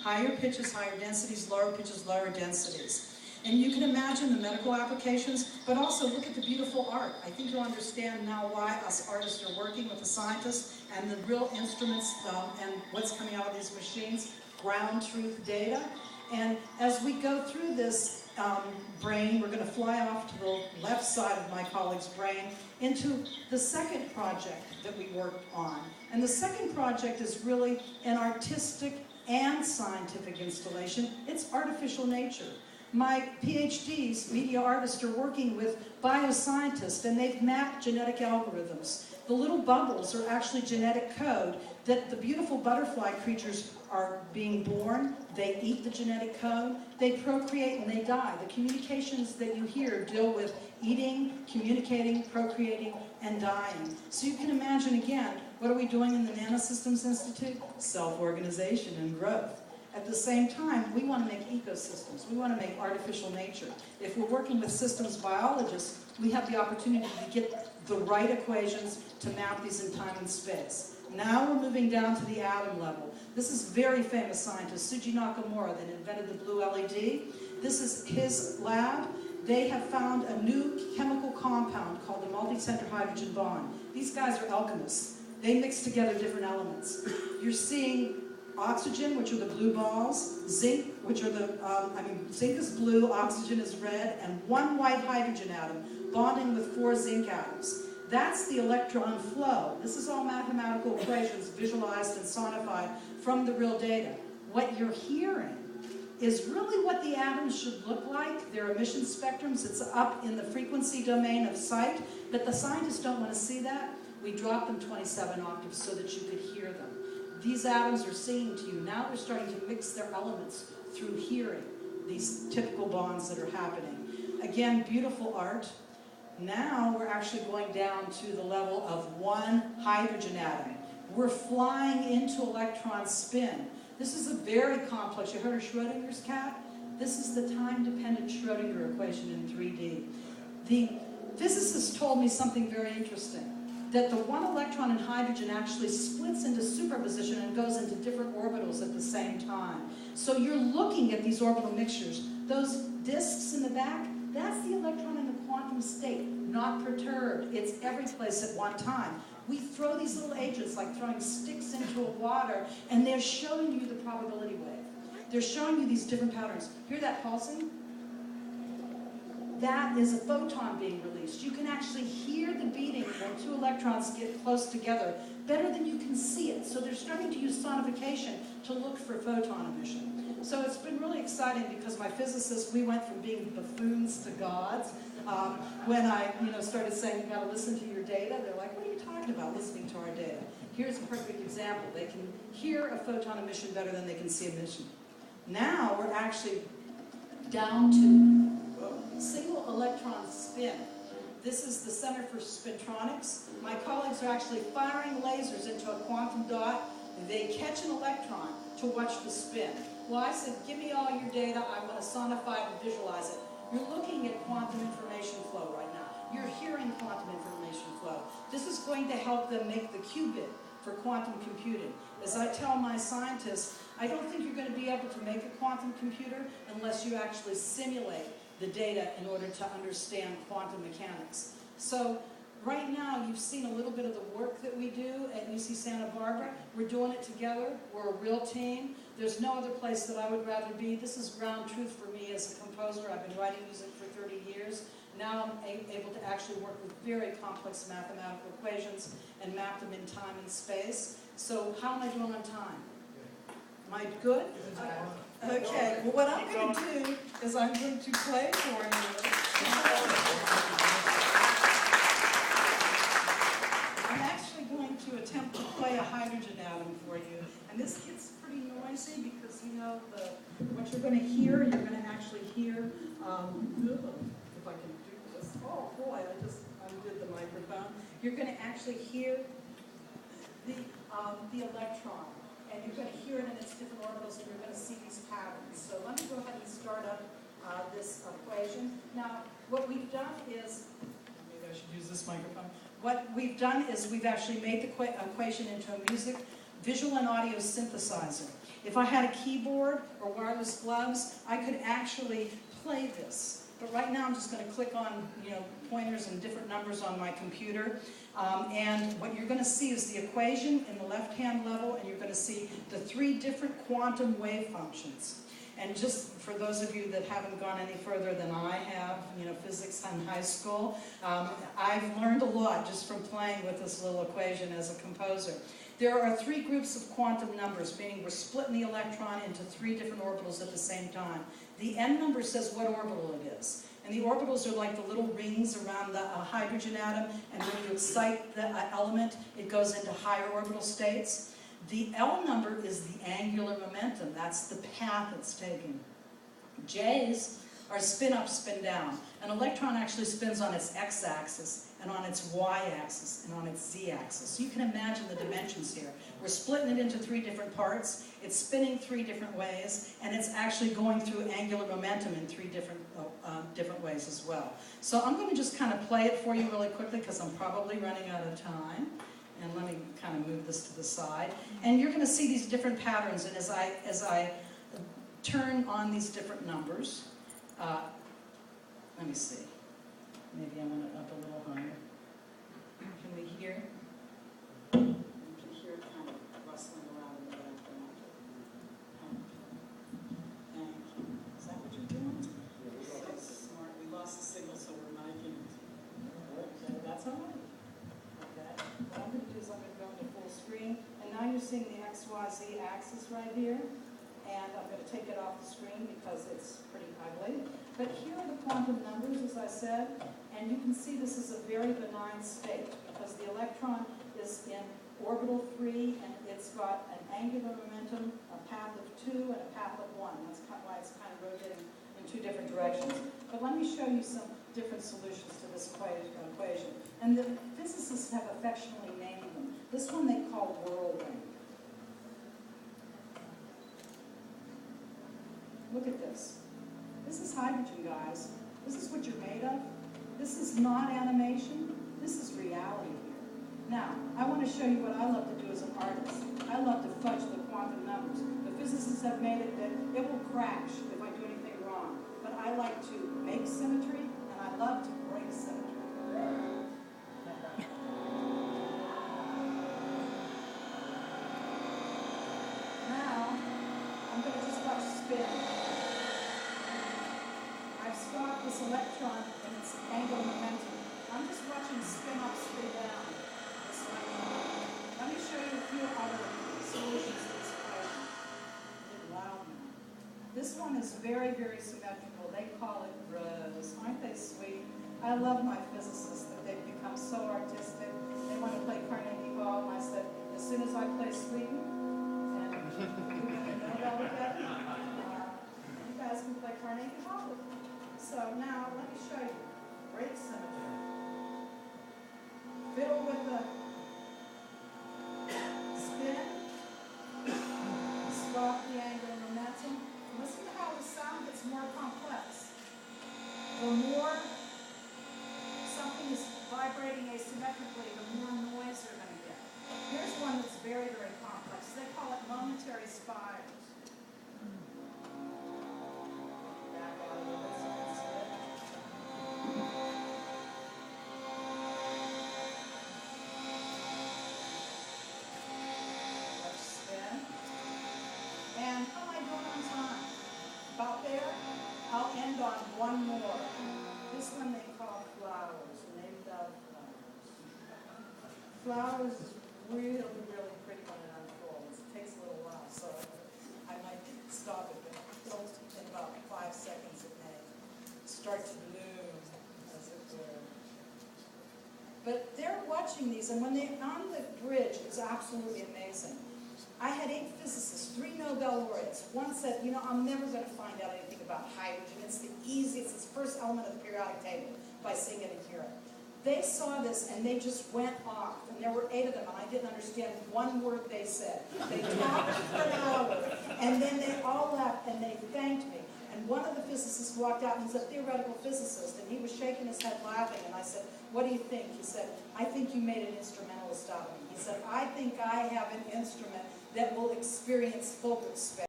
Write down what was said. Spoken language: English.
higher pitches, higher densities, lower pitches, lower densities. And you can imagine the medical applications, but also look at the beautiful art. I think you'll understand now why us artists are working with the scientists and the real instruments and what's coming out of these machines, ground truth data. And as we go through this brain, we're going to fly off to the left side of my colleague's brain into the second project that we worked on. And the second project is really an artistic and scientific installation. It's artificial nature. My PhDs, media artists, are working with bioscientists, and they've mapped genetic algorithms. The little bubbles are actually genetic code that the beautiful butterfly creatures are being born. They eat the genetic code, they procreate, and they die. The communications that you hear deal with eating, communicating, procreating, and dying. So you can imagine, again, what are we doing in the Nanosystems Institute? Self-organization and growth. At the same time, we want to make ecosystems. We want to make artificial nature. If we're working with systems biologists, we have the opportunity to get the right equations to map these in time and space. Now we're moving down to the atom level. This is very famous scientist, Suji Nakamura, that invented the blue LED. This is his lab. They have found a new chemical compound called the multi-center hydrogen bond. These guys are alchemists. They mix together different elements. You're seeing oxygen, which are the blue balls, zinc, which are the, zinc is blue, oxygen is red, and one white hydrogen atom bonding with 4 zinc atoms. That's the electron flow. This is all mathematical equations visualized and sonified from the real data. What you're hearing is really what the atoms should look like. Their emission spectrums, it's up in the frequency domain of sight, but the scientists don't want to see that. We dropped them 27 octaves so that you could hear them. These atoms are singing to you. Now they're starting to mix their elements through hearing, these typical bonds that are happening. Again, beautiful art. Now we're actually going down to the level of 1 hydrogen atom. We're flying into electron spin. This is a very complex, you heard of Schrodinger's cat? This is the time-dependent Schrodinger equation in 3D. The physicists told me something very interesting, that the 1 electron in hydrogen actually splits into superposition and goes into different orbitals at the same time. So you're looking at these orbital mixtures. Those disks in the back, that's the electron in the quantum state, not perturbed. It's every place at one time. We throw these little agents like throwing sticks into water, and they're showing you the probability wave. They're showing you these different patterns. Hear that pulsing? That is a photon being released. You can actually hear the beating when 2 electrons get close together better than you can see it. So they're starting to use sonification to look for photon emission. So it's been really exciting because my physicists, we went from being buffoons to gods. When I started saying, you've got to listen to your data, they're like, what are you talking about, listening to our data? Here's a perfect example. They can hear a photon emission better than they can see emission. Now we're actually down to single electron spin. This is the Center for Spintronics. My colleagues are actually firing lasers into a quantum dot. They catch an electron to watch the spin. Well, I said, give me all your data. I want to sonify it and visualize it. You're looking at quantum information flow right now. You're hearing quantum information flow. This is going to help them make the qubit for quantum computing. As I tell my scientists, I don't think you're going to be able to make a quantum computer unless you actually simulate the data in order to understand quantum mechanics. So right now, you've seen a little bit of the work that we do at UC Santa Barbara. We're doing it together. We're a real team. There's no other place that I would rather be. This is ground truth for me as a composer. I've been writing music for 30 years. Now I'm able to actually work with very complex mathematical equations and map them in time and space. So how am I doing on time? Am I good? Okay, well what I'm going to do is I'm going to play for you. I'm actually going to attempt to play a hydrogen atom for you. And this gets pretty noisy because what you're going to hear, you're going to actually hear, if I can do this, oh boy, I just undid the microphone. You're going to actually hear the electron. And you're going to hear it in its different orbitals, and you're going to see these patterns. So let me go ahead and start up this equation. Now, what we've done is, maybe I should use this microphone. What we've done is we've actually made the equation into a music visual and audio synthesizer. If I had a keyboard or wireless gloves, I could actually play this. But right now I'm just going to click on, pointers and different numbers on my computer. And what you're going to see is the equation in the left-hand level, and you're going to see the 3 different quantum wave functions. And just for those of you that haven't gone any further than I have, physics in high school, I've learned a lot just from playing with this little equation as a composer. There are 3 groups of quantum numbers, meaning we're splitting the electron into 3 different orbitals at the same time. The n number says what orbital it is. And the orbitals are like the little rings around the hydrogen atom, and when you excite the element, it goes into higher orbital states. The L number is the angular momentum. That's the path it's taking. J's are spin up, spin down. An electron actually spins on its x-axis, and on its y-axis, and on its z-axis. So you can imagine the dimensions here. We're splitting it into 3 different parts. It's spinning 3 different ways, and it's actually going through angular momentum in 3 different ways as well. So I'm going to just kind of play it for you really quickly, because I'm probably running out of time. And let me kind of move this to the side. And you're going to see these different patterns, and as I turn on these different numbers, let me see. Maybe I want it up a little higher. Can we hear? You can hear it kind of rustling around in the background. Thank you. Is that what you're doing? So smart. We lost the signal, so we're miking it. Okay, that's all right. Okay. What I'm going to do is I'm going to go into full screen. And now you're seeing the XYZ axis right here. And I'm going to take it off the screen because it's pretty ugly. But here are the quantum numbers, as I said, and you can see this is a very benign state because the electron is in orbital 3, and it's got an angular momentum, a path of 2, and a path of 1. That's why it's kind of rotating in 2 different directions. But let me show you some different solutions to this equation. And the physicists have affectionately named them. This one they call whirlwind. Look at this. This is hydrogen, guys. This is what you're made of. This is not animation. This is reality here. Now, I want to show you what I love to do as an artist. I love to fudge the quantum numbers. The physicists have made it that it will crash if I do anything wrong. But I like to make symmetry, and I love to break symmetry. Now, I'm going to just watch spin. I've stopped this electron in its angular momentum. I'm just watching spin up, spin down this electron. Let me show you a few other solutions to this equation. A little loud now. This one is very, very symmetrical. They call it rose. Aren't they sweet? I love my physicists that they've become so artistic. They want to play Carnegie Hall, and I said, as soon as I play Sweden, and you're going to know that with that, you guys can play Carnegie Hall with me. So now, let me show you. Great symmetry. Fiddle with the spin. Stop the angular momentum. Listen to how the sound gets more complex. The more something is vibrating asymmetrically, the more noise you're going to get. Here's one that's very, very complex. They call it momentary spires. Back out a little bit so you can see it. Let's spin. And how am I doing on time? About there? I'll end on one more. This one they call flowers, and they've done flowers. Flowers is really, really pretty when it unfolds. It takes a little while, so I might stop it, but in about 5 seconds it may start to bloom, as it were. But they're watching these, and when they're on the bridge, it's absolutely amazing. I had 8 physicists, 3 Nobel laureates. One said, I'm never going to find out anything about hydrogen. It's the easiest, it's the first element of the periodic table by seeing it and hearing it. They saw this and they just went off. And there were 8 of them, and I didn't understand one word they said. They talked for an hour, and then they all left and they thanked me. And one of the physicists walked out, and he's a theoretical physicist, and he was shaking his head laughing. And I said, what do you think? He said, I think you made an instrumentalist out of me. He is that I think I have an instrument that will experience focus space.